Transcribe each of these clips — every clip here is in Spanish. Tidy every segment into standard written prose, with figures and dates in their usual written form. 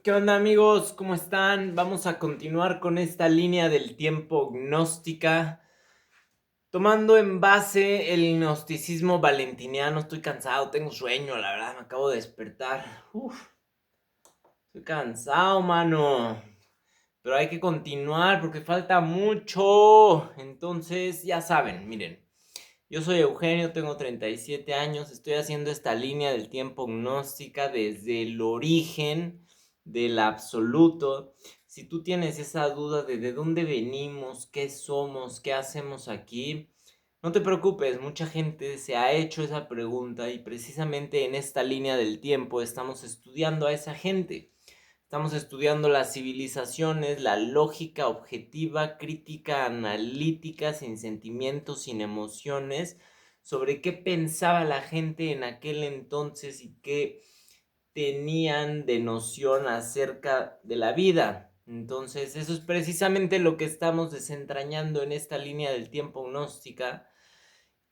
¿Qué onda amigos? ¿Cómo están? Vamos a continuar con esta línea del tiempo gnóstica, tomando en base el gnosticismo valentiniano. Estoy cansado, tengo sueño, la verdad, me acabo de despertar. Estoy cansado, mano. Pero hay que continuar porque falta mucho. Entonces, ya saben, miren. Yo soy Eugenio, tengo 37 años, estoy haciendo esta línea del tiempo gnóstica desde el origen del absoluto. Si tú tienes esa duda de dónde venimos, qué somos, qué hacemos aquí, no te preocupes, mucha gente se ha hecho esa pregunta y precisamente en esta línea del tiempo estamos estudiando a esa gente. Estamos estudiando las civilizaciones, la lógica objetiva, crítica, analítica, sin sentimientos, sin emociones, sobre qué pensaba la gente en aquel entonces y qué tenían de noción acerca de la vida. Entonces, eso es precisamente lo que estamos desentrañando en esta línea del tiempo gnóstica.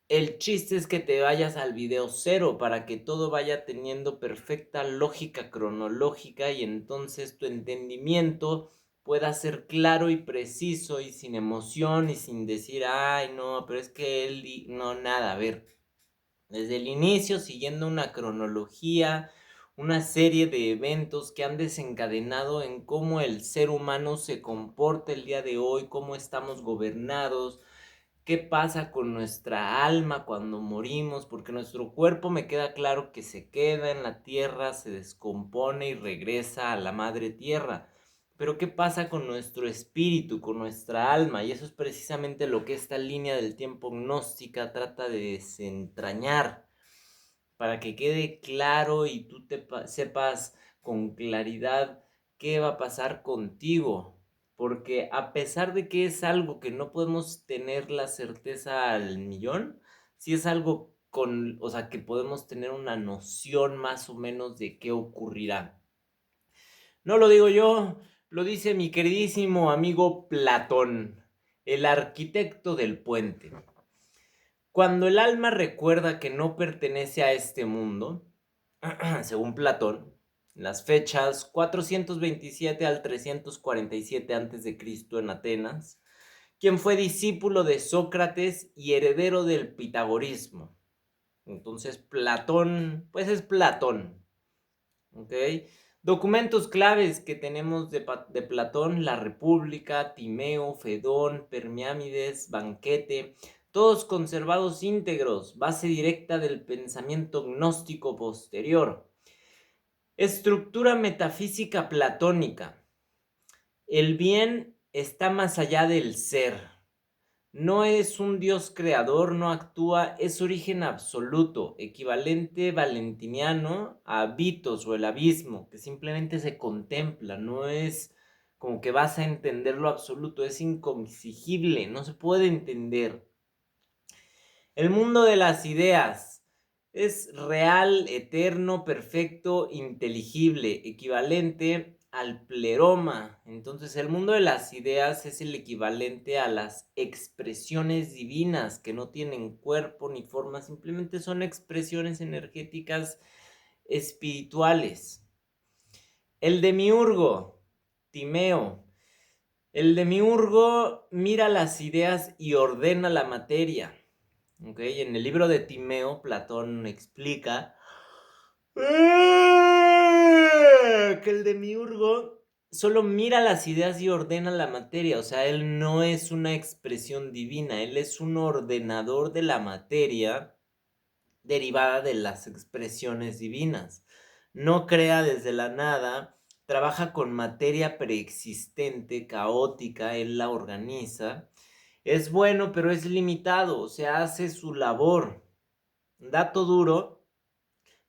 El chiste es que te vayas al video cero para que todo vaya teniendo perfecta lógica cronológica y entonces tu entendimiento pueda ser claro y preciso y sin emoción y sin decir, ay, no, pero es que él, no, nada, a ver, desde el inicio, siguiendo una cronología, una serie de eventos que han desencadenado en cómo el ser humano se comporta el día de hoy, cómo estamos gobernados, qué pasa con nuestra alma cuando morimos, porque nuestro cuerpo me queda claro que se queda en la tierra, se descompone y regresa a la madre tierra. Pero qué pasa con nuestro espíritu, con nuestra alma, y eso es precisamente lo que esta línea del tiempo gnóstica trata de desentrañar, para que quede claro y tú sepas con claridad qué va a pasar contigo. Porque a pesar de que es algo que no podemos tener la certeza al millón, sí es algo o sea, que podemos tener una noción más o menos de qué ocurrirá. No lo digo yo, lo dice mi queridísimo amigo Platón, el arquitecto del puente. Cuando el alma recuerda que no pertenece a este mundo, según Platón, las fechas 427 al 347 a.C. en Atenas, quien fue discípulo de Sócrates y heredero del pitagorismo. Entonces Platón, pues es Platón, ¿ok? Documentos claves que tenemos de Platón: la República, Timeo, Fedón, Permiámides, Banquete, todos conservados íntegros, base directa del pensamiento gnóstico posterior. Estructura metafísica platónica. El bien está más allá del ser. No es un Dios creador, no actúa, es origen absoluto, equivalente valentiniano a Vitos o el abismo, que simplemente se contempla, no es como que vas a entender lo absoluto, es inconsigible, no se puede entender. El mundo de las ideas es real, eterno, perfecto, inteligible, equivalente al pleroma. Entonces, el mundo de las ideas es el equivalente a las expresiones divinas que no tienen cuerpo ni forma, simplemente son expresiones energéticas espirituales. El demiurgo, Timeo. El demiurgo mira las ideas y ordena la materia. Okay, en el libro de Timeo, Platón explica que el demiurgo solo mira las ideas y ordena la materia. O sea, él no es una expresión divina, él es un ordenador de la materia derivada de las expresiones divinas. No crea desde la nada, trabaja con materia preexistente, caótica, él la organiza. Es bueno, pero es limitado, o sea, hace su labor. Dato duro: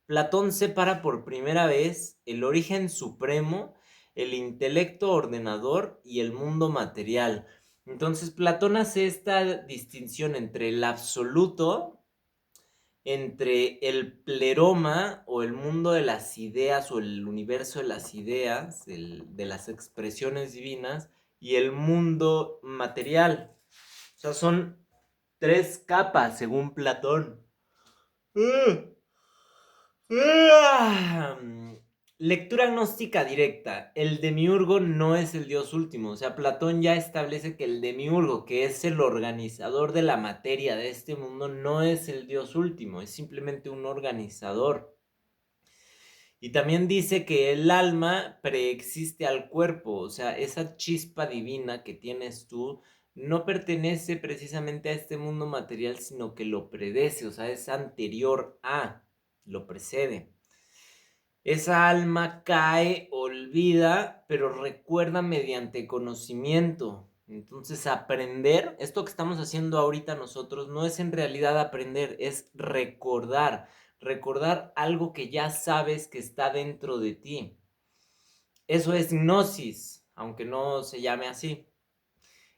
Platón separa por primera vez el origen supremo, el intelecto ordenador y el mundo material. Entonces Platón hace esta distinción entre el absoluto, entre el pleroma o el mundo de las ideas o el universo de las ideas, de las expresiones divinas, y el mundo material. O sea, son tres capas según Platón. Lectura gnóstica directa. El demiurgo no es el dios último. O sea, Platón ya establece que el demiurgo, que es el organizador de la materia de este mundo, no es el dios último, es simplemente un organizador. Y también dice que el alma preexiste al cuerpo, o sea, esa chispa divina que tienes tú no pertenece precisamente a este mundo material, sino que lo predece, o sea, es anterior a, lo precede. Esa alma cae, olvida, pero recuerda mediante conocimiento. Entonces, aprender, esto que estamos haciendo ahorita nosotros, no es en realidad aprender, es recordar. Recordar algo que ya sabes que está dentro de ti. Eso es gnosis, aunque no se llame así.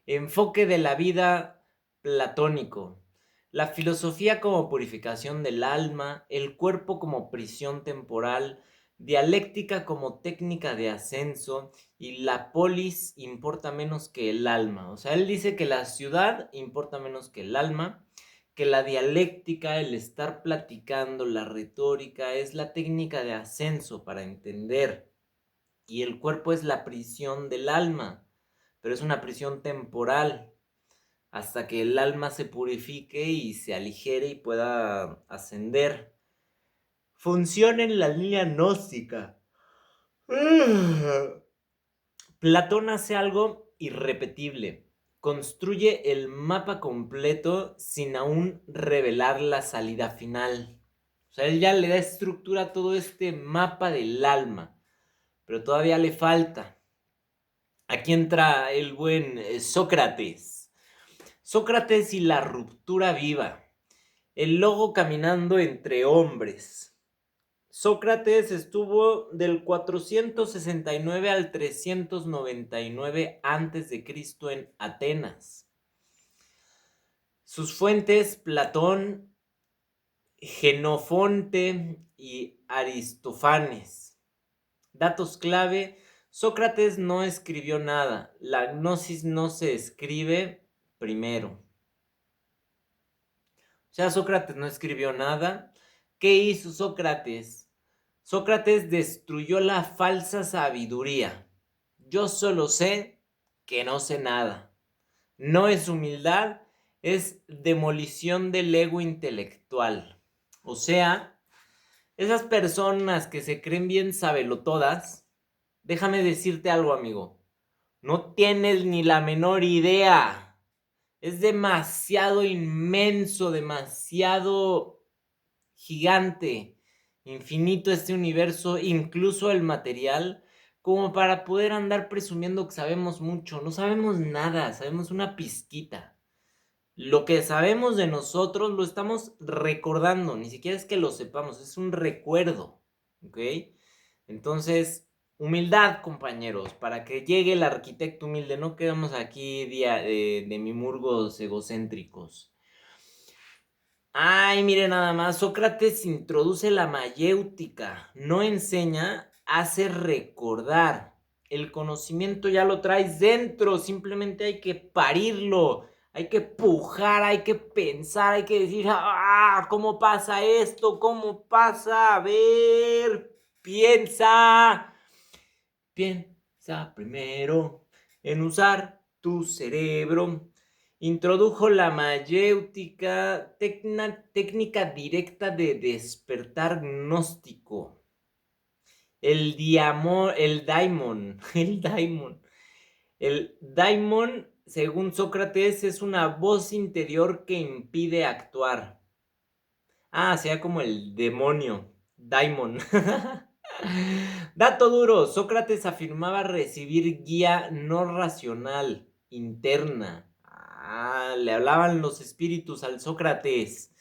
Enfoque de la vida platónico. La filosofía como purificación del alma, el cuerpo como prisión temporal, dialéctica como técnica de ascenso y la polis importa menos que el alma. O sea, él dice que la ciudad importa menos que el alma, que la dialéctica, el estar platicando, la retórica, es la técnica de ascenso para entender. Y el cuerpo es la prisión del alma, pero es una prisión temporal hasta que el alma se purifique y se aligere y pueda ascender. Funciona en la línea gnóstica. Platón hace algo irrepetible. Construye el mapa completo sin aún revelar la salida final. O sea, él ya le da estructura a todo este mapa del alma, pero todavía le falta. Aquí entra el buen Sócrates. Sócrates y la ruptura viva. El logo caminando entre hombres. Sócrates estuvo del 469 al 399 a.C. en Atenas. Sus fuentes, Platón, Genofonte y Aristófanes. Datos clave: Sócrates no escribió nada. La gnosis no se escribe primero. O sea, Sócrates no escribió nada. ¿Qué hizo Sócrates? Sócrates destruyó la falsa sabiduría. Yo solo sé que no sé nada. No es humildad, es demolición del ego intelectual. O sea, esas personas que se creen bien sabelotodas, déjame decirte algo, amigo. No tienes ni la menor idea. Es demasiado inmenso, demasiado gigante, infinito este universo, incluso el material, como para poder andar presumiendo que sabemos mucho. No sabemos nada, sabemos una pizquita. Lo que sabemos de nosotros lo estamos recordando, ni siquiera es que lo sepamos, es un recuerdo, ¿ok? Entonces, humildad, compañeros, para que llegue el arquitecto humilde, no quedamos aquí de mimurgos egocéntricos. Ay, mire nada más, Sócrates introduce la mayéutica, no enseña, hace recordar. El conocimiento ya lo traes dentro, simplemente hay que parirlo, hay que pujar, hay que pensar, hay que decir, ¿cómo pasa esto? ¿Cómo pasa? A ver, piensa. Piensa primero en usar tu cerebro. Introdujo la mayéutica, técnica directa de despertar gnóstico. El daimon, el daimon. El daimon, según Sócrates, es una voz interior que impide actuar. Sea como el demonio, daimon. Dato duro: Sócrates afirmaba recibir guía no racional, interna. Le hablaban los espíritus al Sócrates.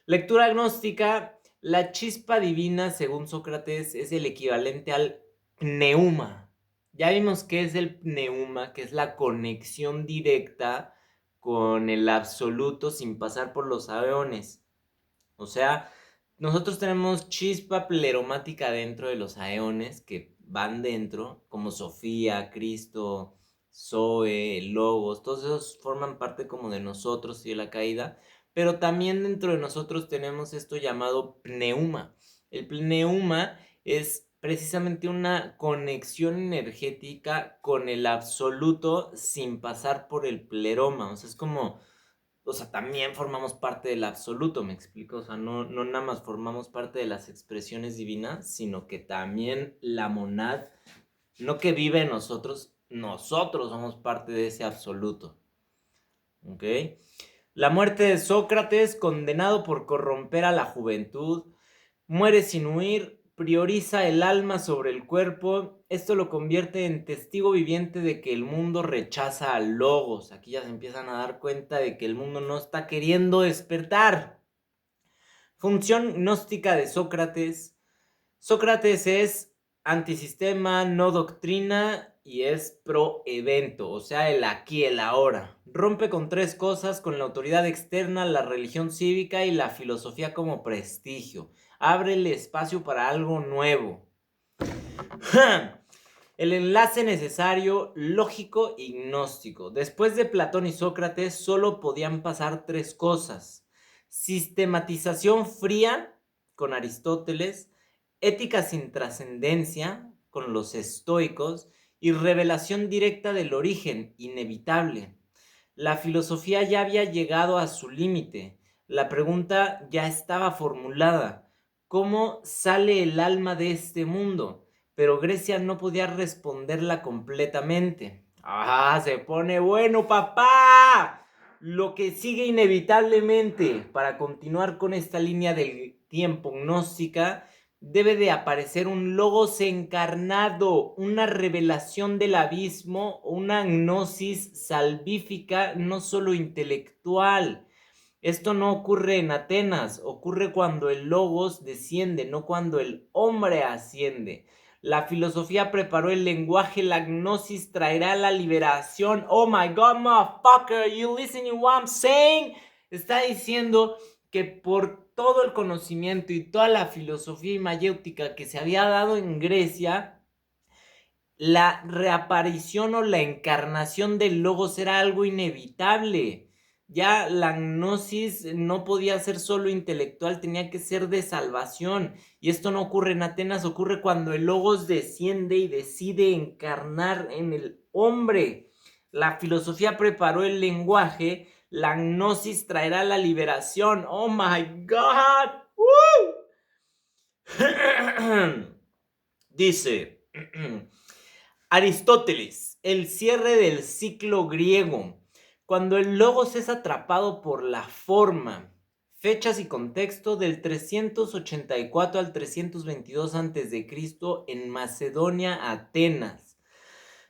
Lectura gnóstica: la chispa divina, según Sócrates, es el equivalente al pneuma. Ya vimos qué es el pneuma, que es la conexión directa con el absoluto sin pasar por los aeones. O sea, nosotros tenemos chispa pleromática dentro de los aeones que van dentro, como Sofía, Cristo, Zoe, Logos, todos esos forman parte como de nosotros y de la caída, pero también dentro de nosotros tenemos esto llamado pneuma. El pneuma es precisamente una conexión energética con el absoluto sin pasar por el pleroma. O sea, es como, o sea, también formamos parte del absoluto, ¿me explico? O sea, no nada más formamos parte de las expresiones divinas, sino que también la monad, no que vive en nosotros, nosotros somos parte de ese absoluto. ¿Ok? La muerte de Sócrates, condenado por corromper a la juventud, muere sin huir, prioriza el alma sobre el cuerpo. Esto lo convierte en testigo viviente de que el mundo rechaza al logos. Aquí ya se empiezan a dar cuenta de que el mundo no está queriendo despertar. Función gnóstica de Sócrates. Sócrates es antisistema, no doctrina y es pro evento, o sea, el aquí, el ahora. Rompe con tres cosas: con la autoridad externa, la religión cívica y la filosofía como prestigio. Abre el espacio para algo nuevo. El enlace necesario, lógico y gnóstico. Después de Platón y Sócrates solo podían pasar tres cosas: sistematización fría con Aristóteles, ética sin trascendencia con los estoicos y revelación directa del origen inevitable. La filosofía ya había llegado a su límite. La pregunta ya estaba formulada: ¿cómo sale el alma de este mundo? Pero Grecia no podía responderla completamente. ¡Ah! Se pone bueno, papá. Lo que sigue inevitablemente para continuar con esta línea del tiempo gnóstica, debe de aparecer un logos encarnado, una revelación del abismo, una gnosis salvífica, no solo intelectual. Esto no ocurre en Atenas, ocurre cuando el logos desciende, no cuando el hombre asciende. La filosofía preparó el lenguaje, la gnosis traerá la liberación. Oh my God, motherfucker, you listening what I'm saying? Está diciendo que por todo el conocimiento y toda la filosofía mayéutica que se había dado en Grecia, la reaparición o la encarnación del logos era algo inevitable. Ya la gnosis no podía ser solo intelectual, tenía que ser de salvación. Y esto no ocurre en Atenas, ocurre cuando el logos desciende y decide encarnar en el hombre. La filosofía preparó el lenguaje, la gnosis traerá la liberación. Oh my God. Dice Aristóteles, el cierre del ciclo griego. Cuando el logos es atrapado por la forma. Fechas y contexto: del 384 al 322 a.C. en Macedonia, Atenas.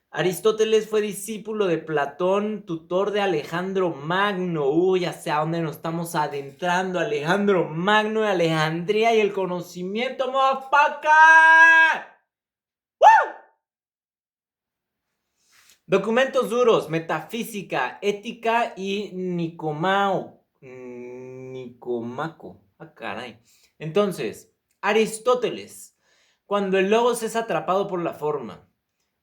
Aristóteles fue discípulo de Platón, tutor de Alejandro Magno. Uy, ya sé a dónde nos estamos adentrando. Alejandro Magno de Alejandría y el conocimiento, motherfucker. ¡Woo! Documentos duros: metafísica, ética y Nicomaco. Ah, caray. Entonces, Aristóteles, cuando el logos es atrapado por la forma.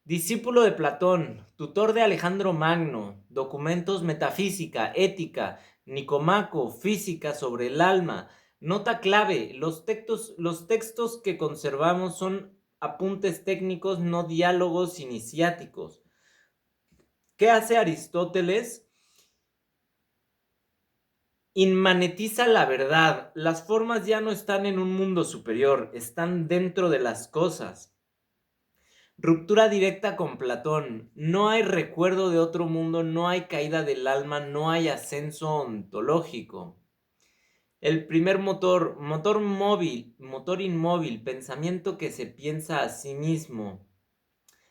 Discípulo de Platón, tutor de Alejandro Magno. Documentos: metafísica, ética, Nicomaco, física sobre el alma. Nota clave: los textos que conservamos son apuntes técnicos, no diálogos iniciáticos. ¿Qué hace Aristóteles? Inmanetiza la verdad. Las formas ya no están en un mundo superior, están dentro de las cosas. Ruptura directa con Platón. No hay recuerdo de otro mundo, no hay caída del alma, no hay ascenso ontológico. El primer motor móvil, motor inmóvil, pensamiento que se piensa a sí mismo.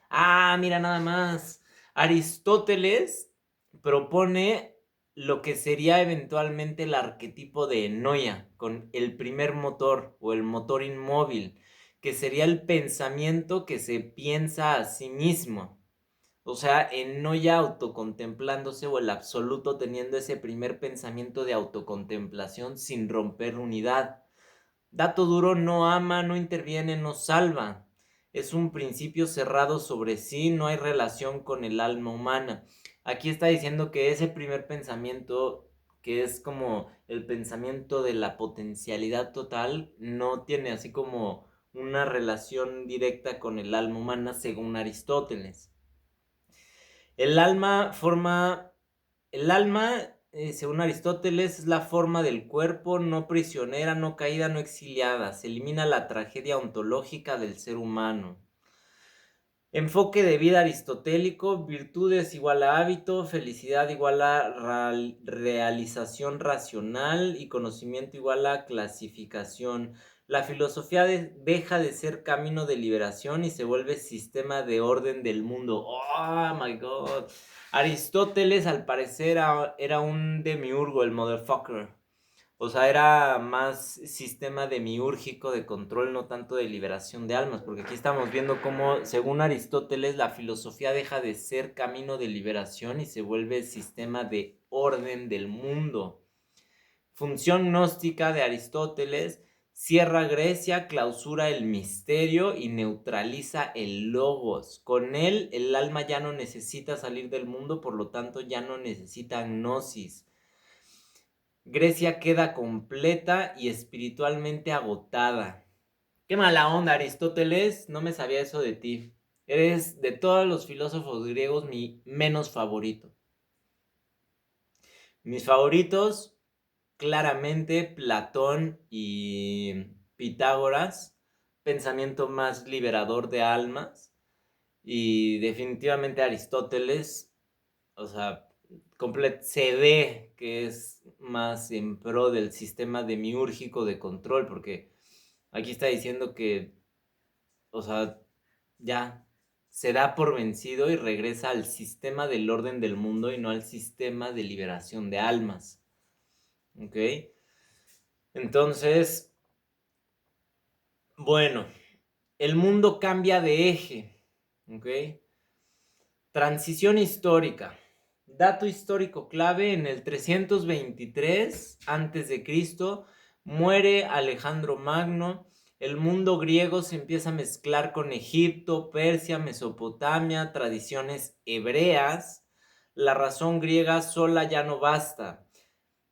Ah, mira nada más. Aristóteles propone lo que sería eventualmente el arquetipo de Enoia, con el primer motor o el motor inmóvil, que sería el pensamiento que se piensa a sí mismo. O sea, Enoia autocontemplándose, o el absoluto teniendo ese primer pensamiento de autocontemplación sin romper unidad. Dato duro: no ama, no interviene, no salva. Es un principio cerrado sobre sí, no hay relación con el alma humana. Aquí está diciendo que ese primer pensamiento, que es como el pensamiento de la potencialidad total, no tiene así como una relación directa con el alma humana según Aristóteles. El alma, según Aristóteles, es la forma del cuerpo, no prisionera, no caída, no exiliada. Se elimina la tragedia ontológica del ser humano. Enfoque de vida aristotélico: virtudes igual a hábito, felicidad igual a realización racional y conocimiento igual a clasificación. La filosofía deja de ser camino de liberación y se vuelve sistema de orden del mundo. Oh my god. Aristóteles al parecer era un demiurgo, el motherfucker. O sea, era más sistema demiúrgico de control, no tanto de liberación de almas, porque aquí estamos viendo cómo, según Aristóteles, la filosofía deja de ser camino de liberación y se vuelve sistema de orden del mundo. Función gnóstica de Aristóteles: cierra Grecia, clausura el misterio y neutraliza el logos. Con él, el alma ya no necesita salir del mundo, por lo tanto ya no necesita gnosis. Grecia queda completa y espiritualmente agotada. Qué mala onda, Aristóteles, no me sabía eso de ti. Eres de todos los filósofos griegos mi menos favorito. Mis favoritos, claramente Platón y Pitágoras, pensamiento más liberador de almas. Y definitivamente Aristóteles, o sea, se ve que es más en pro del sistema demiúrgico de control, porque aquí está diciendo que, o sea, ya se da por vencido y regresa al sistema del orden del mundo y no al sistema de liberación de almas. ¿Ok? Entonces, bueno, el mundo cambia de eje. ¿Ok? Transición histórica. Dato histórico clave: en el 323 a.C. muere Alejandro Magno. El mundo griego se empieza a mezclar con Egipto, Persia, Mesopotamia, tradiciones hebreas. La razón griega sola ya no basta.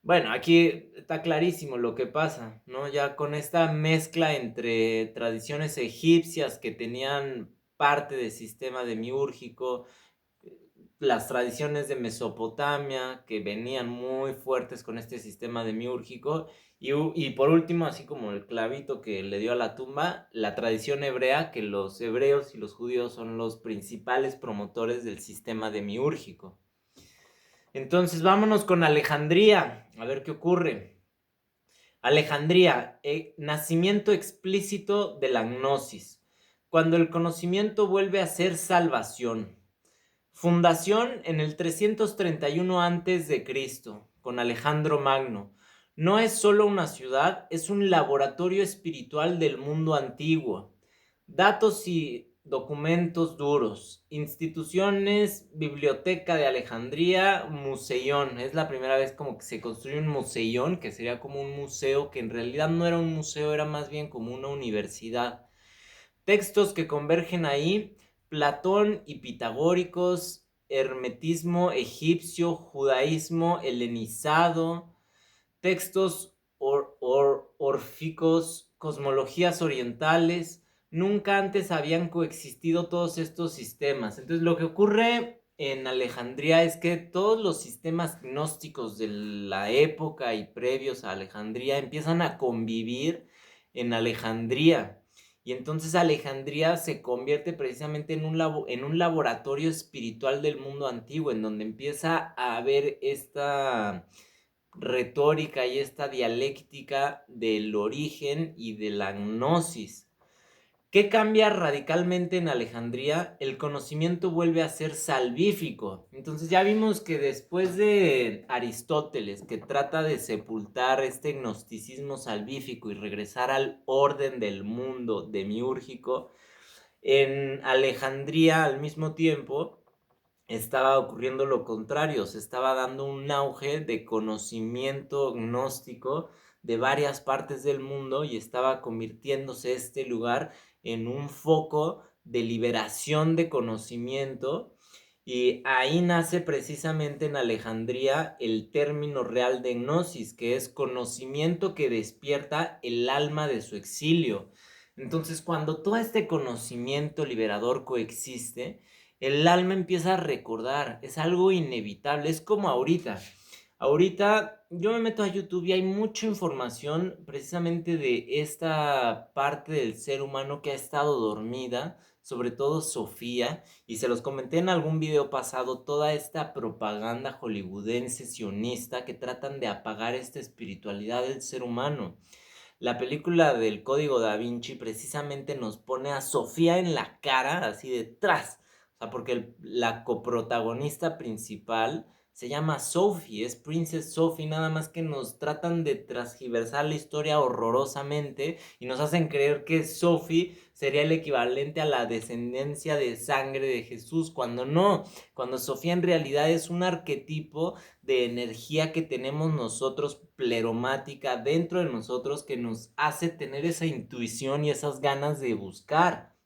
Bueno, aquí está clarísimo lo que pasa, ¿no? Ya con esta mezcla entre tradiciones egipcias que tenían parte del sistema demiúrgico, las tradiciones de Mesopotamia, que venían muy fuertes con este sistema demiúrgico, y por último, así como el clavito que le dio a la tumba, la tradición hebrea, que los hebreos y los judíos son los principales promotores del sistema demiúrgico. Entonces vámonos con Alejandría, a ver qué ocurre. Alejandría, nacimiento explícito de la gnosis, cuando el conocimiento vuelve a ser salvación. Fundación en el 331 a.C. con Alejandro Magno. No es solo una ciudad, es un laboratorio espiritual del mundo antiguo. Datos y documentos duros. Instituciones: Biblioteca de Alejandría, Museión. Es la primera vez como que se construye un museión, que sería como un museo, que en realidad no era un museo, era más bien como una universidad. Textos que convergen ahí: Platón y pitagóricos, hermetismo egipcio, judaísmo helenizado, textos órficos, cosmologías orientales. Nunca antes habían coexistido todos estos sistemas. Entonces lo que ocurre en Alejandría es que todos los sistemas gnósticos de la época y previos a Alejandría empiezan a convivir en Alejandría. Y entonces Alejandría se convierte precisamente en un laboratorio espiritual del mundo antiguo, en donde empieza a haber esta retórica y esta dialéctica del origen y de la gnosis. ¿Qué cambia radicalmente en Alejandría? El conocimiento vuelve a ser salvífico. Entonces ya vimos que después de Aristóteles, que trata de sepultar este gnosticismo salvífico y regresar al orden del mundo demiúrgico, en Alejandría al mismo tiempo estaba ocurriendo lo contrario. Se estaba dando un auge de conocimiento gnóstico de varias partes del mundo y estaba convirtiéndose este lugar en un foco de liberación de conocimiento. Y ahí nace precisamente en Alejandría el término real de gnosis, que es conocimiento que despierta el alma de su exilio. Entonces, cuando todo este conocimiento liberador coexiste, el alma empieza a recordar, es algo inevitable, es como ahorita. Ahorita yo me meto a YouTube y hay mucha información precisamente de esta parte del ser humano que ha estado dormida, sobre todo Sofía, y se los comenté en algún video pasado, toda esta propaganda hollywoodense sionista que tratan de apagar esta espiritualidad del ser humano. La película del Código Da Vinci precisamente nos pone a Sofía en la cara, así detrás. O sea, porque la coprotagonista principal se llama Sophie, es Princess Sophie, nada más que nos tratan de transgiversar la historia horrorosamente y nos hacen creer que Sophie sería el equivalente a la descendencia de sangre de Jesús, cuando no, cuando Sofía en realidad es un arquetipo de energía que tenemos nosotros, pleromática dentro de nosotros, que nos hace tener esa intuición y esas ganas de buscar.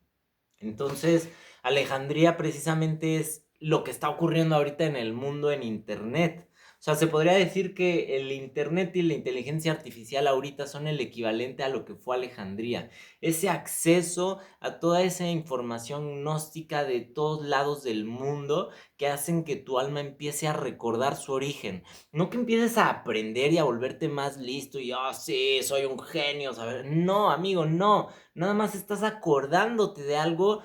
Entonces, Alejandría precisamente es lo que está ocurriendo ahorita en el mundo en Internet. O sea, se podría decir que el Internet y la inteligencia artificial ahorita son el equivalente a lo que fue Alejandría. Ese acceso a toda esa información gnóstica de todos lados del mundo que hacen que tu alma empiece a recordar su origen. No que empieces a aprender y a volverte más listo y, sí, soy un genio, ¿sabes? No, amigo, no. Nada más estás acordándote de algo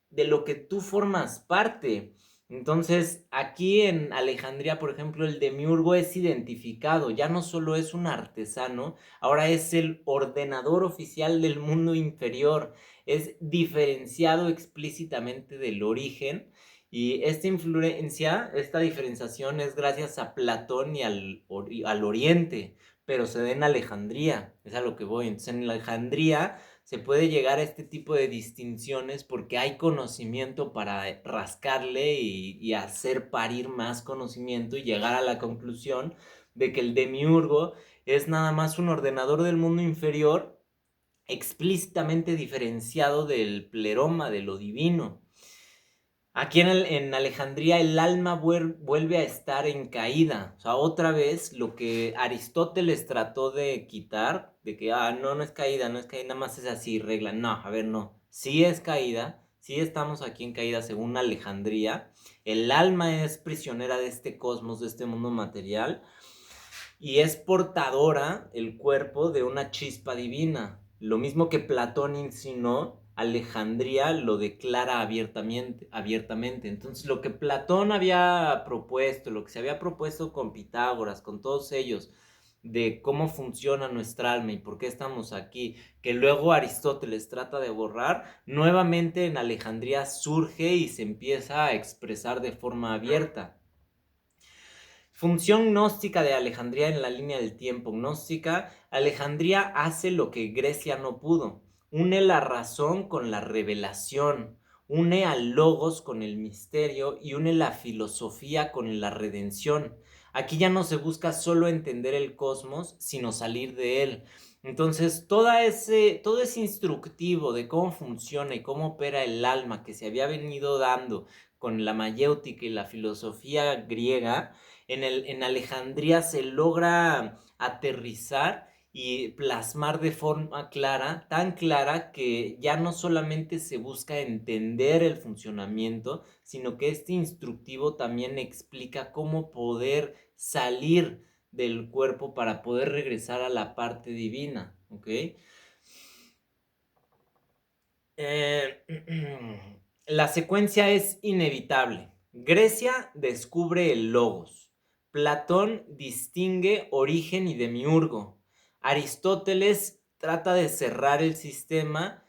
de lo que tú formas parte. Entonces, aquí en Alejandría, por ejemplo, el demiurgo es identificado, ya no solo es un artesano, ahora es el ordenador oficial del mundo inferior, es diferenciado explícitamente del origen. Y esta influencia, esta diferenciación es gracias a Platón y al Oriente, pero se da en Alejandría, es a lo que voy. Entonces, en Alejandría se puede llegar a este tipo de distinciones porque hay conocimiento para rascarle y hacer parir más conocimiento y llegar a la conclusión de que el demiurgo es nada más un ordenador del mundo inferior explícitamente diferenciado del pleroma, de lo divino. Aquí en Alejandría el alma vuelve a estar en caída. O sea, otra vez lo que Aristóteles trató de quitar, de que, no, no es caída, no es caída, nada más es así, regla. No, a ver, no. Sí es caída, sí estamos aquí en caída según Alejandría. El alma es prisionera de este cosmos, de este mundo material, y es portadora el cuerpo de una chispa divina. Lo mismo que Platón insinuó, Alejandría lo declara abiertamente. Entonces, lo que Platón había propuesto, lo que se había propuesto con Pitágoras, con todos ellos, de cómo funciona nuestra alma y por qué estamos aquí, que luego Aristóteles trata de borrar, nuevamente en Alejandría surge y se empieza a expresar de forma abierta. Función gnóstica de Alejandría en la línea del tiempo gnóstica. Alejandría hace lo que Grecia no pudo. Une la razón con la revelación. Une al logos con el misterio y une la filosofía con la redención. Aquí ya no se busca solo entender el cosmos, sino salir de él. Entonces, todo ese instructivo de cómo funciona y cómo opera el alma que se había venido dando con la mayéutica y la filosofía griega, en Alejandría se logra aterrizar y plasmar de forma clara, tan clara que ya no solamente se busca entender el funcionamiento, sino que este instructivo también explica cómo poder salir del cuerpo para poder regresar a la parte divina, ¿ok? La secuencia es inevitable. Grecia descubre el logos. Platón distingue origen y demiurgo. Aristóteles trata de cerrar el sistema.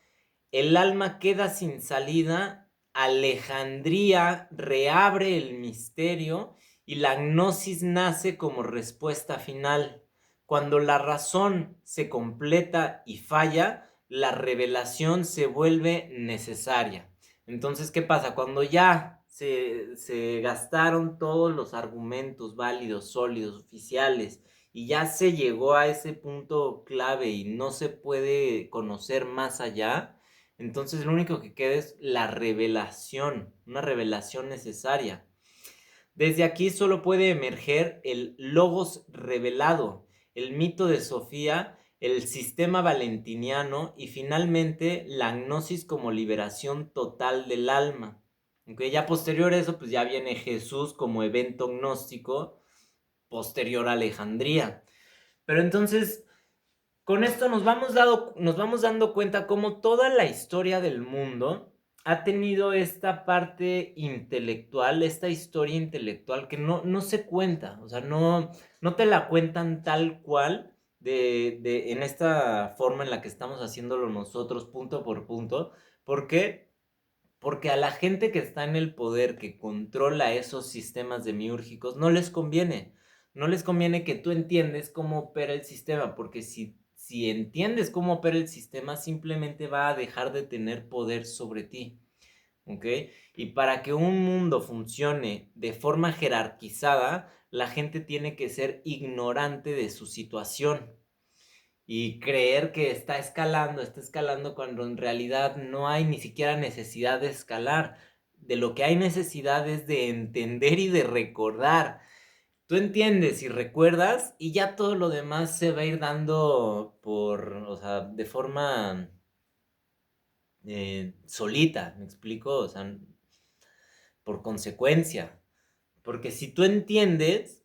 El alma queda sin salida. Alejandría reabre el misterio y la gnosis nace como respuesta final. Cuando la razón se completa y falla, la revelación se vuelve necesaria. Entonces, ¿qué pasa? Cuando ya se gastaron todos los argumentos válidos, sólidos, oficiales, y ya se llegó a ese punto clave y no se puede conocer más allá, entonces lo único que queda es la revelación, una revelación necesaria. Desde aquí solo puede emerger el logos revelado. El mito de Sofía el sistema valentiniano y finalmente la gnosis como liberación total del alma. Okay, ya posterior a eso, pues ya viene Jesús como evento gnóstico posterior a Alejandría. Pero entonces, con esto nos vamos dando cuenta cómo toda la historia del mundo ha tenido esta parte intelectual, esta historia intelectual que no se cuenta, o sea, no te la cuentan tal cual en esta forma en la que estamos haciéndolo nosotros, punto por punto. ¿Por qué? Porque a la gente que está en el poder, que controla esos sistemas demiúrgicos, no les conviene. No les conviene que tú entiendes cómo opera el sistema, porque si entiendes cómo opera el sistema, simplemente va a dejar de tener poder sobre ti. ¿Ok? Y para que un mundo funcione de forma jerarquizada, la gente tiene que ser ignorante de su situación y creer que está escalando cuando en realidad no hay ni siquiera necesidad de escalar. De lo que hay necesidad es de entender y de recordar. Tú entiendes y recuerdas y ya todo lo demás se va a ir dando o sea, de forma solita, ¿me explico? O sea, por consecuencia. Porque si tú entiendes,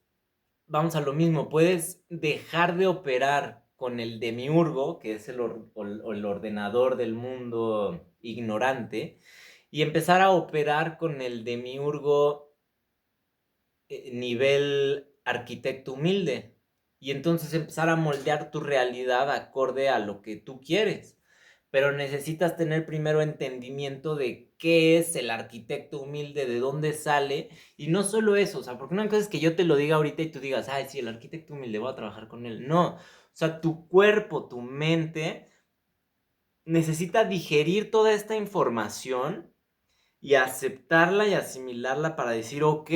vamos a lo mismo, puedes dejar de operar con el demiurgo, que es el ordenador del mundo ignorante, y empezar a operar con el demiurgo nivel arquitecto humilde. Y entonces empezar a moldear tu realidad acorde a lo que tú quieres. Pero necesitas tener primero entendimiento de qué es el arquitecto humilde, de dónde sale, y no solo eso, o sea, porque una cosa es que yo te lo diga ahorita y tú digas, ay, sí, el arquitecto humilde, voy a trabajar con él. No, o sea, tu cuerpo, tu mente, necesita digerir toda esta información y aceptarla y asimilarla para decir, ok,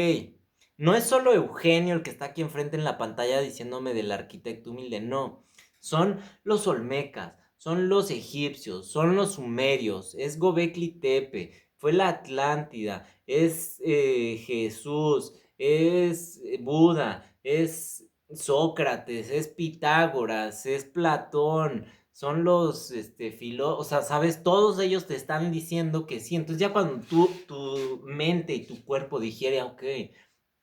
no es solo Eugenio el que está aquí enfrente en la pantalla diciéndome del arquitecto humilde, no, son los olmecas, son los egipcios, son los sumerios, es Gobekli Tepe, fue la Atlántida, es Jesús, es Buda, es Sócrates, es Pitágoras, es Platón, son los o sea, sabes, todos ellos te están diciendo que sí. Entonces ya cuando tu mente y tu cuerpo digiere, ok,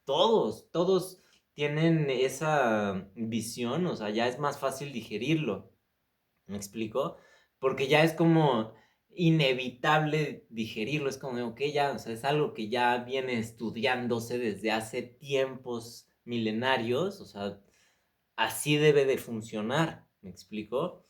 todos tienen esa visión, o sea, ya es más fácil digerirlo. ¿Me explico? Porque ya es como inevitable digerirlo, es como, ok, ya, o sea, es algo que ya viene estudiándose desde hace tiempos milenarios, o sea, así debe de funcionar, ¿me explico?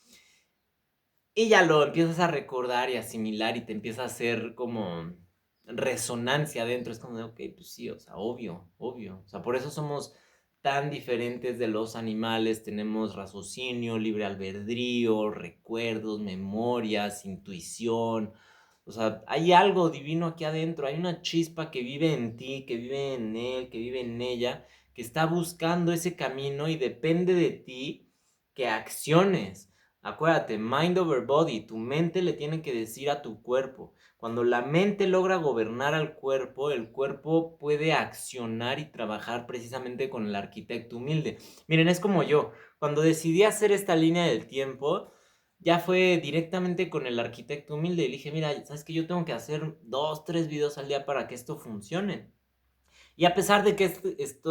Y ya lo empiezas a recordar y asimilar y te empieza a hacer como resonancia adentro. Es como de, ok, pues sí, o sea, obvio, obvio. O sea, por eso somos tan diferentes de los animales. Tenemos raciocinio, libre albedrío, recuerdos, memorias, intuición. O sea, hay algo divino aquí adentro. Hay una chispa que vive en ti, que vive en él, que vive en ella, que está buscando ese camino y depende de ti que acciones. Acuérdate, mind over body, tu mente le tiene que decir a tu cuerpo. Cuando la mente logra gobernar al cuerpo, el cuerpo puede accionar y trabajar precisamente con el arquitecto humilde. Miren, es como yo, cuando decidí hacer esta línea del tiempo, ya fue directamente con el arquitecto humilde y le dije, mira, sabes que yo tengo que hacer 2, 3 videos al día para que esto funcione. Y a pesar de que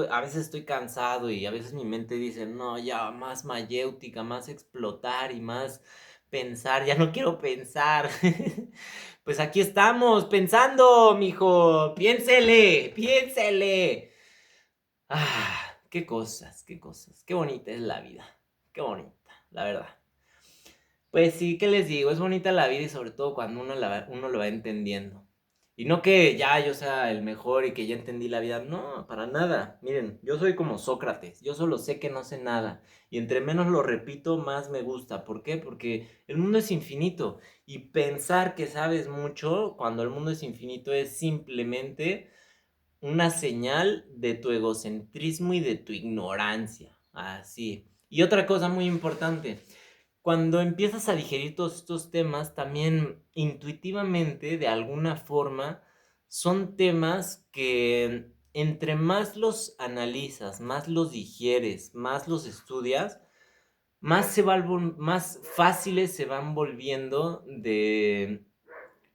a veces estoy cansado y a veces mi mente dice, no, ya más mayéutica, más explotar y más pensar, ya no quiero pensar. Pues aquí estamos, pensando, mijo, piénsele, piénsele. Ah, qué cosas, qué bonita es la vida, qué bonita, la verdad. Pues sí, ¿qué les digo? Es bonita la vida y sobre todo cuando uno lo va entendiendo. Y no que ya yo sea el mejor y que ya entendí la vida. No, para nada. Miren, yo soy como Sócrates. Yo solo sé que no sé nada. Y entre menos lo repito, más me gusta. ¿Por qué? Porque el mundo es infinito. Y pensar que sabes mucho cuando el mundo es infinito es simplemente una señal de tu egocentrismo y de tu ignorancia. Así. Y otra cosa muy importante, cuando empiezas a digerir todos estos temas, también intuitivamente, de alguna forma, son temas que entre más los analizas, más los digieres, más los estudias, más fáciles se van volviendo de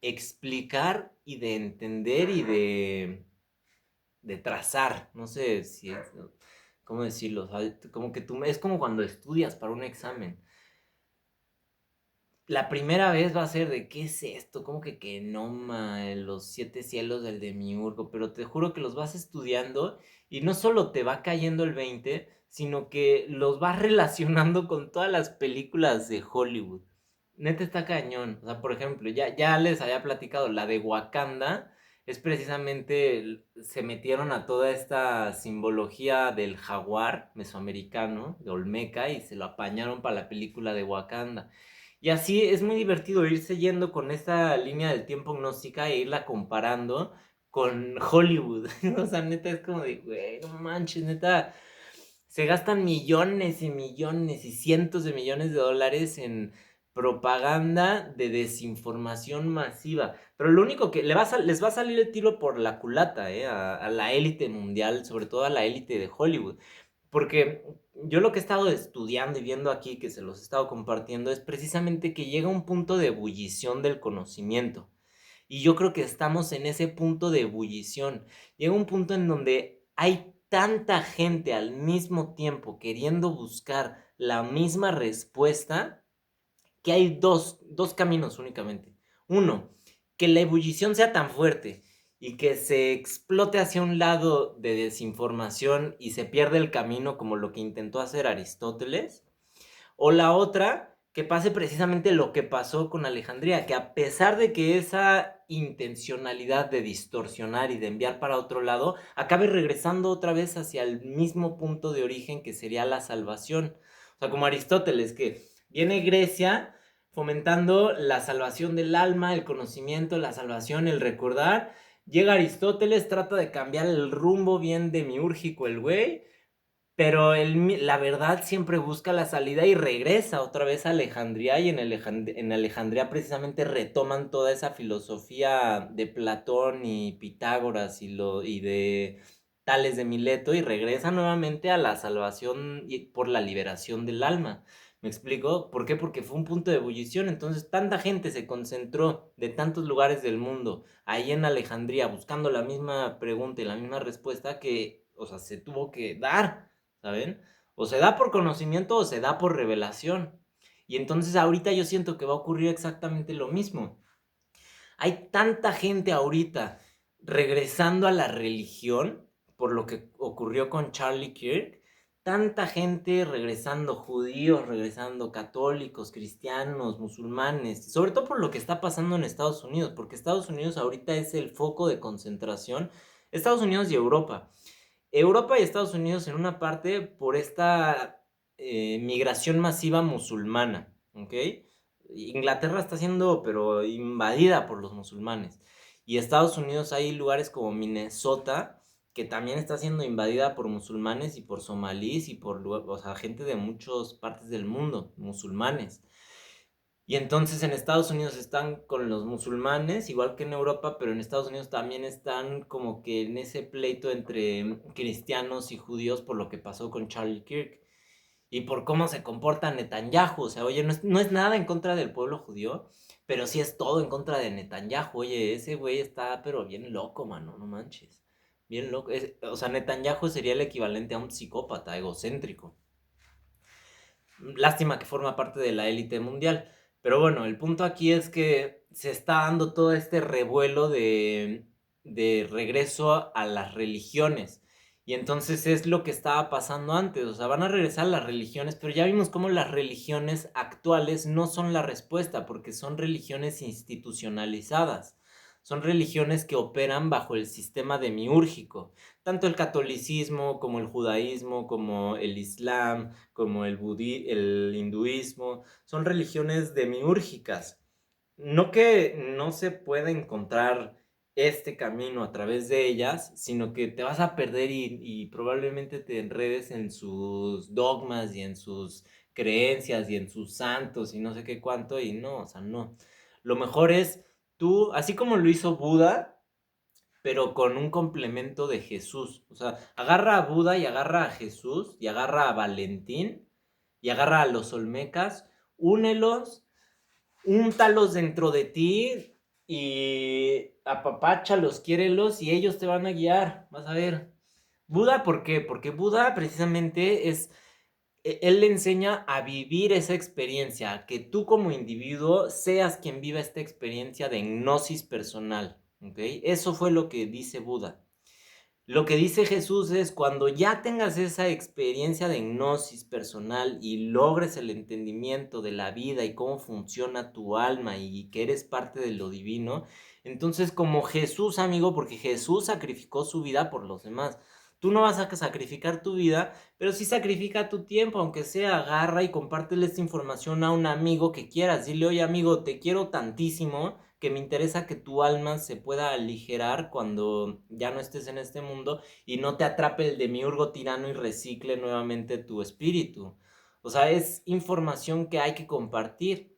explicar y de entender y de trazar. No sé si es, ¿cómo decirlo? O sea, como que es como cuando estudias para un examen. La primera vez va a ser de, ¿qué es esto? Como que Kenoma, los siete cielos del Demiurgo, pero te juro que los vas estudiando y no solo te va cayendo el 20, sino que los vas relacionando con todas las películas de Hollywood. Neta está cañón. O sea, por ejemplo, ya les había platicado, la de Wakanda es precisamente, se metieron a toda esta simbología del jaguar mesoamericano, de Olmeca, y se lo apañaron para la película de Wakanda. Y así es muy divertido irse yendo con esta línea del tiempo gnóstica e irla comparando con Hollywood. O sea, neta es como de, güey, no manches, neta. Se gastan millones y millones y cientos de millones de dólares en propaganda de desinformación masiva. Pero lo único que les va a salir el tiro por la culata, a la élite mundial, sobre todo a la élite de Hollywood. Porque yo lo que he estado estudiando y viendo aquí, que se los he estado compartiendo, es precisamente que llega un punto de ebullición del conocimiento. Y yo creo que estamos en ese punto de ebullición. Llega un punto en donde hay tanta gente al mismo tiempo queriendo buscar la misma respuesta que hay dos caminos únicamente. Uno, que la ebullición sea tan fuerte y que se explote hacia un lado de desinformación y se pierde el camino como lo que intentó hacer Aristóteles. O la otra, que pase precisamente lo que pasó con Alejandría, que a pesar de que esa intencionalidad de distorsionar y de enviar para otro lado, acabe regresando otra vez hacia el mismo punto de origen que sería la salvación. O sea, como Aristóteles, que viene Grecia fomentando la salvación del alma, el conocimiento, la salvación, el recordar. Llega Aristóteles, trata de cambiar el rumbo bien demiúrgico el güey, pero la verdad siempre busca la salida y regresa otra vez a Alejandría, y en Alejandría precisamente retoman toda esa filosofía de Platón y Pitágoras y de Tales de Mileto, y regresa nuevamente a la salvación y por la liberación del alma. ¿Me explico? ¿Por qué? Porque fue un punto de ebullición. Entonces tanta gente se concentró de tantos lugares del mundo ahí en Alejandría buscando la misma pregunta y la misma respuesta que, o sea, se tuvo que dar. ¿Saben? O se da por conocimiento o se da por revelación. Y entonces ahorita yo siento que va a ocurrir exactamente lo mismo. Hay tanta gente ahorita regresando a la religión, por lo que ocurrió con Charlie Kirk, tanta gente regresando, judíos, regresando católicos, cristianos, musulmanes, sobre todo por lo que está pasando en Estados Unidos, porque Estados Unidos ahorita es el foco de concentración, Estados Unidos y Europa. Europa y Estados Unidos en una parte por esta migración masiva musulmana, ¿ok? Inglaterra está siendo, pero invadida por los musulmanes. Y Estados Unidos hay lugares como Minnesota, que también está siendo invadida por musulmanes y por somalíes y por, o sea, gente de muchas partes del mundo, musulmanes. Y entonces en Estados Unidos están con los musulmanes, igual que en Europa, pero en Estados Unidos también están como que en ese pleito entre cristianos y judíos por lo que pasó con Charlie Kirk y por cómo se comporta Netanyahu. O sea, oye, no es nada en contra del pueblo judío, pero sí es todo en contra de Netanyahu. Oye, ese güey está pero bien loco, mano, no manches. Bien loco. O sea, Netanyahu sería el equivalente a un psicópata egocéntrico. Lástima que forma parte de la élite mundial. Pero bueno, el punto aquí es que se está dando todo este revuelo de regreso a las religiones. Y entonces es lo que estaba pasando antes. O sea, van a regresar las religiones, pero ya vimos cómo las religiones actuales no son la respuesta, porque son religiones institucionalizadas. Son religiones que operan bajo el sistema demiúrgico. Tanto el catolicismo como el judaísmo, como el islam, como el hinduismo, son religiones demiúrgicas. No que no se pueda encontrar este camino a través de ellas, sino que te vas a perder y probablemente te enredes en sus dogmas y en sus creencias y en sus santos y no sé qué cuánto, y no, o sea, no. Lo mejor es tú, así como lo hizo Buda, pero con un complemento de Jesús. O sea, agarra a Buda y agarra a Jesús y agarra a Valentín y agarra a los olmecas, únelos, úntalos dentro de ti y apapáchalos, quiérelos y ellos te van a guiar, vas a ver. Buda, ¿por qué? Porque Buda precisamente él le enseña a vivir esa experiencia, que tú como individuo seas quien viva esta experiencia de gnosis personal, ¿ok? Eso fue lo que dice Buda. Lo que dice Jesús es cuando ya tengas esa experiencia de gnosis personal y logres el entendimiento de la vida y cómo funciona tu alma y que eres parte de lo divino, entonces como Jesús, amigo, porque Jesús sacrificó su vida por los demás. Tú no vas a sacrificar tu vida, pero sí sacrifica tu tiempo, aunque sea agarra y compártele esta información a un amigo que quieras. Dile, oye amigo, te quiero tantísimo que me interesa que tu alma se pueda aligerar cuando ya no estés en este mundo y no te atrape el demiurgo tirano y recicle nuevamente tu espíritu. O sea, es información que hay que compartir.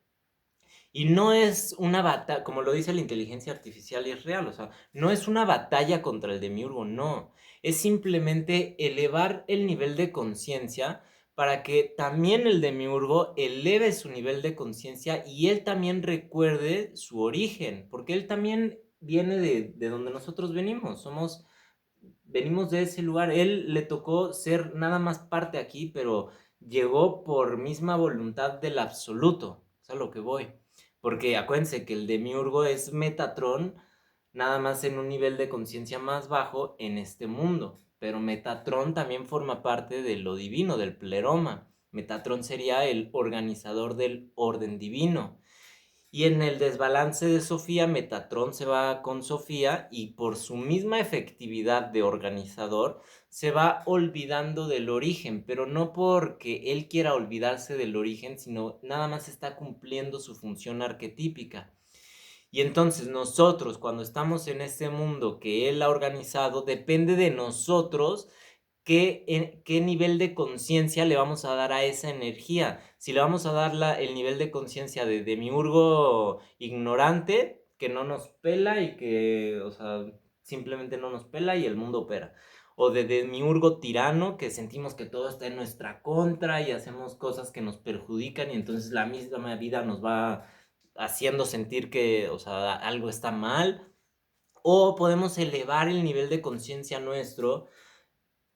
Y no es una batalla, como lo dice la inteligencia artificial y es real, o sea, no es una batalla contra el demiurgo, no. Es simplemente elevar el nivel de conciencia para que también el demiurgo eleve su nivel de conciencia y él también recuerde su origen, porque él también viene de donde nosotros venimos, venimos de ese lugar. Él le tocó ser nada más parte aquí, pero llegó por misma voluntad del absoluto. Es a lo que voy. Porque acuérdense que el demiurgo es Metatron, nada más en un nivel de conciencia más bajo en este mundo. Pero Metatron también forma parte de lo divino, del pleroma. Metatron sería el organizador del orden divino. Y en el desbalance de Sofía, Metatron se va con Sofía y por su misma efectividad de organizador se va olvidando del origen, pero no porque él quiera olvidarse del origen, sino nada más está cumpliendo su función arquetípica. Y entonces nosotros, cuando estamos en este mundo que él ha organizado, depende de nosotros qué nivel de conciencia le vamos a dar a esa energía. Si le vamos a dar el nivel de conciencia de demiurgo ignorante, que no nos pela y que, o sea, simplemente no nos pela y el mundo opera. O de demiurgo tirano, que sentimos que todo está en nuestra contra y hacemos cosas que nos perjudican y entonces la misma vida nos va haciendo sentir que, o sea, algo está mal. O podemos elevar el nivel de conciencia nuestro,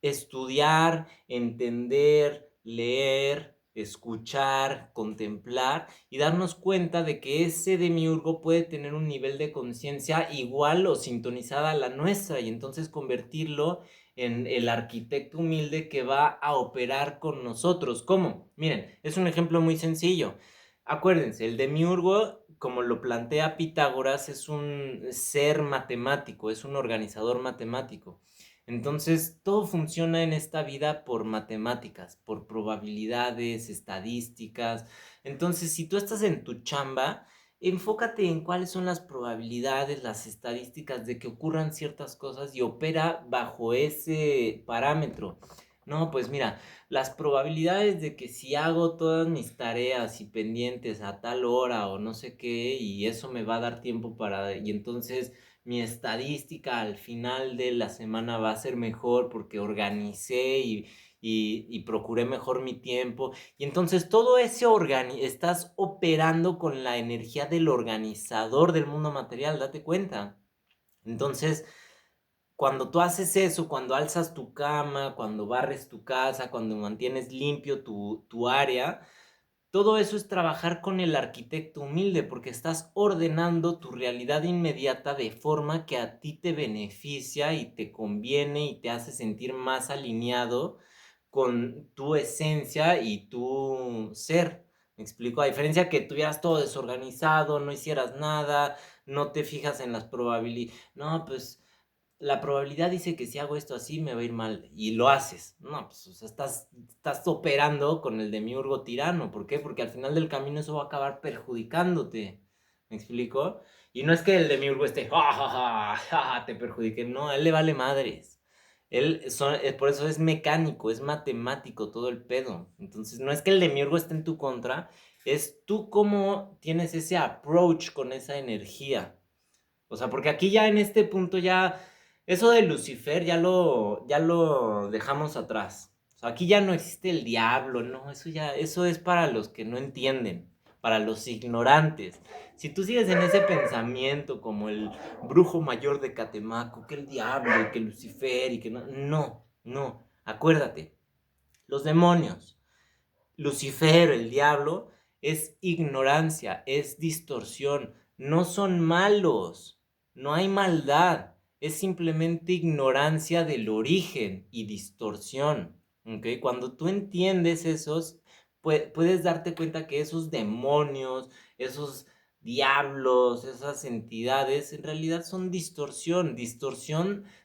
estudiar, entender, leer, escuchar, contemplar y darnos cuenta de que ese demiurgo puede tener un nivel de conciencia igual o sintonizada a la nuestra y entonces convertirlo en el arquitecto humilde que va a operar con nosotros. ¿Cómo? Miren, es un ejemplo muy sencillo. Acuérdense, el demiurgo, como lo plantea Pitágoras, es un ser matemático, es un organizador matemático. Entonces, todo funciona en esta vida por matemáticas, por probabilidades, estadísticas. Entonces, si tú estás en tu chamba, enfócate en cuáles son las probabilidades, las estadísticas de que ocurran ciertas cosas y opera bajo ese parámetro. No, pues mira, las probabilidades de que si hago todas mis tareas y pendientes a tal hora o no sé qué, y eso me va a dar tiempo para, y entonces mi estadística al final de la semana va a ser mejor porque organicé y procuré mejor mi tiempo. Y entonces todo ese estás operando con la energía del organizador del mundo material, date cuenta. Entonces, cuando tú haces eso, cuando alzas tu cama, cuando barres tu casa, cuando mantienes limpio tu área, todo eso es trabajar con el arquitecto humilde porque estás ordenando tu realidad inmediata de forma que a ti te beneficia y te conviene y te hace sentir más alineado con tu esencia y tu ser. ¿Me explico? A diferencia que tuvieras todo desorganizado, no hicieras nada, no te fijas en las probabilidades. No, pues la probabilidad dice que si hago esto así me va a ir mal y lo haces. No, pues o sea, estás operando con el demiurgo tirano. ¿Por qué? Porque al final del camino eso va a acabar perjudicándote. ¿Me explico? Y no es que el demiurgo esté, ja, ja, ja, ja, ja, te perjudique. No, a él le vale madres. Por eso es mecánico, es matemático todo el pedo. Entonces, no es que el demiurgo esté en tu contra, es tú cómo tienes ese approach con esa energía. O sea, porque aquí ya en este punto ya, eso de Lucifer ya lo dejamos atrás. O sea, aquí ya no existe el diablo, no, eso es para los que no entienden, para los ignorantes. Si tú sigues en ese pensamiento como el brujo mayor de Catemaco, que el diablo, y que Lucifer, y que no, acuérdate, los demonios, Lucifer, el diablo, es ignorancia, es distorsión, no son malos, no hay maldad, es simplemente ignorancia del origen y distorsión, ¿ok? Cuando tú entiendes esos, puedes darte cuenta que esos demonios, esos diablos, esas entidades, en realidad son distorsión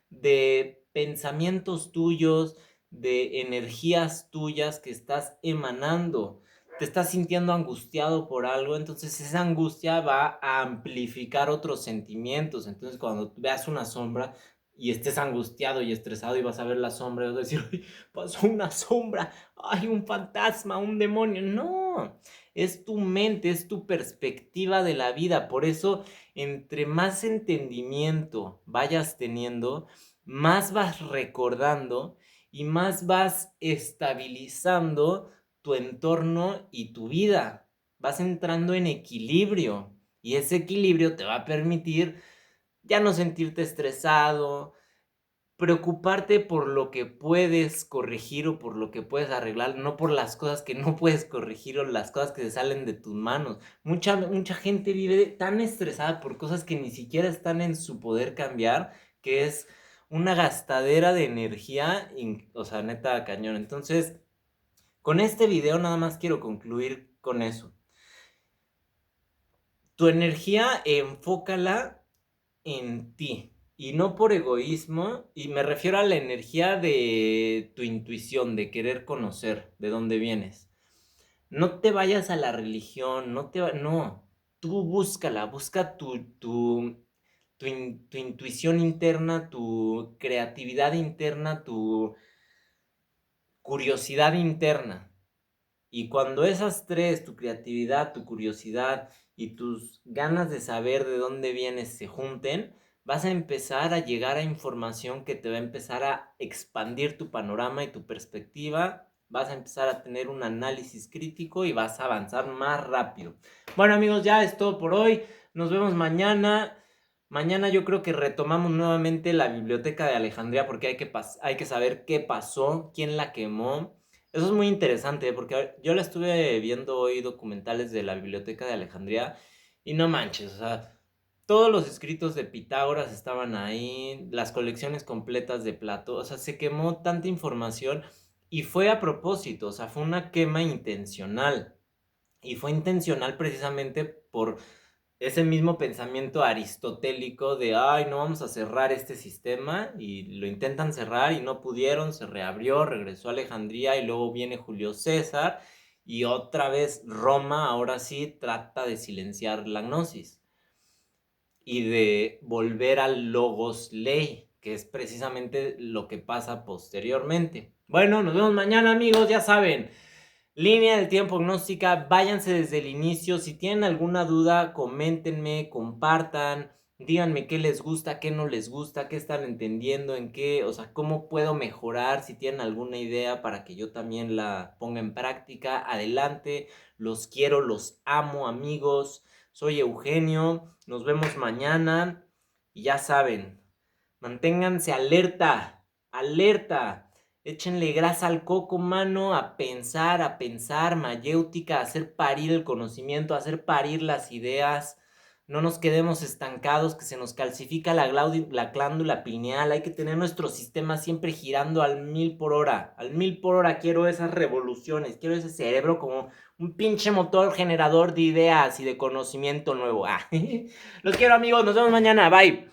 de pensamientos tuyos, de energías tuyas que estás emanando. Te estás sintiendo angustiado por algo, entonces esa angustia va a amplificar otros sentimientos. Entonces cuando veas una sombra y estés angustiado y estresado y vas a ver la sombra y vas a decir, ¡ay, pasó una sombra! ¡Ay, un fantasma, un demonio! No, es tu mente, es tu perspectiva de la vida. Por eso, entre más entendimiento vayas teniendo, más vas recordando y más vas estabilizando tu entorno y tu vida. Vas entrando en equilibrio y ese equilibrio te va a permitir ya no sentirte estresado, preocuparte por lo que puedes corregir o por lo que puedes arreglar, no por las cosas que no puedes corregir o las cosas que se salen de tus manos. Mucha gente vive tan estresada por cosas que ni siquiera están en su poder cambiar, que es una gastadera de energía, o sea, neta cañón. Entonces, con este video nada más quiero concluir con eso. Tu energía enfócala en ti y no por egoísmo, y me refiero a la energía de tu intuición, de querer conocer de dónde vienes. No te vayas a la religión, no, tú búscala, busca tu intuición interna, tu creatividad interna, tu curiosidad interna. Y cuando esas tres, tu creatividad, tu curiosidad y tus ganas de saber de dónde vienes se junten, vas a empezar a llegar a información que te va a empezar a expandir tu panorama y tu perspectiva. Vas a empezar a tener un análisis crítico y vas a avanzar más rápido. Bueno, amigos, ya es todo por hoy. Nos vemos mañana. Mañana yo creo que retomamos nuevamente la biblioteca de Alejandría porque hay que saber qué pasó, quién la quemó. Eso es muy interesante porque yo la estuve viendo hoy documentales de la Biblioteca de Alejandría y no manches, o sea, todos los escritos de Pitágoras estaban ahí, las colecciones completas de Platón, o sea, se quemó tanta información y fue a propósito, o sea, fue una quema intencional y fue intencional precisamente por ese mismo pensamiento aristotélico de, ay, no vamos a cerrar este sistema, y lo intentan cerrar y no pudieron, se reabrió, regresó a Alejandría y luego viene Julio César y otra vez Roma, ahora sí, trata de silenciar la gnosis y de volver al logos ley, que es precisamente lo que pasa posteriormente. Bueno, nos vemos mañana, amigos, ya saben. Línea del tiempo gnóstica, váyanse desde el inicio. Si tienen alguna duda, coméntenme, compartan, díganme qué les gusta, qué no les gusta, qué están entendiendo, en qué, o sea, cómo puedo mejorar. Si tienen alguna idea para que yo también la ponga en práctica, adelante. Los quiero, los amo, amigos. Soy Eugenio, nos vemos mañana y ya saben, manténganse alerta, alerta. Échenle grasa al coco, mano, a pensar, mayéutica, a hacer parir el conocimiento, a hacer parir las ideas. No nos quedemos estancados, que se nos calcifica la glándula pineal. Hay que tener nuestro sistema siempre girando al 1000 por hora. Al 1000 por hora quiero esas revoluciones, quiero ese cerebro como un pinche motor generador de ideas y de conocimiento nuevo. Los quiero, amigos, nos vemos mañana, bye.